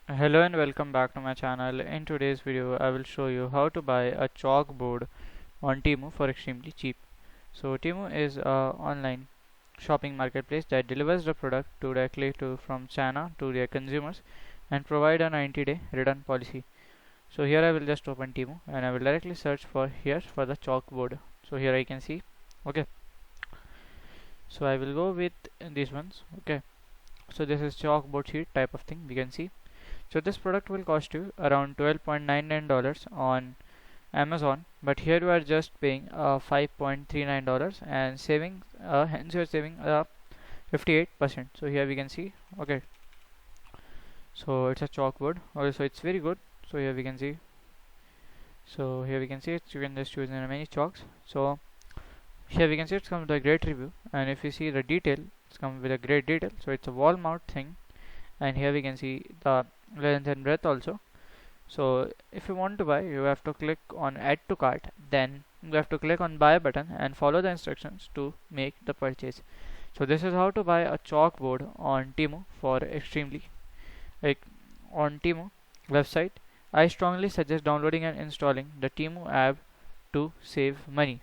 Hello and welcome back to my channel. In today's video I will show you how to buy a chalkboard on TEMU for extremely cheap. So TEMU is a online shopping marketplace that delivers the product directly from China to their consumers and provide a 90-day return policy. So here I will just open TEMU and I will directly search for here for the chalkboard. So here I can see. Okay. So I will go with these ones. Okay. So this is chalkboard sheet type of thing we can see. So this product will cost you around $12.99 on Amazon, but here you are just paying $5.39 and saving hence you are saving 58%. So here we can see. Okay, so it's a chalkboard. Okay, so it's very good. So here we can see. So here we can see it. You can just choose in many chalks. So here we can see it's come with a great review, and if you see the detail, it's come with a great detail. So it's a wall mount thing, and here we can see the length and breadth also. So if you want to buy, you have to click on add to cart, then you have to click on buy button and follow the instructions to make the purchase. So this is how to buy a chalkboard on TEMU for extremely like on TEMU website. I strongly suggest downloading and installing the TEMU app to save money.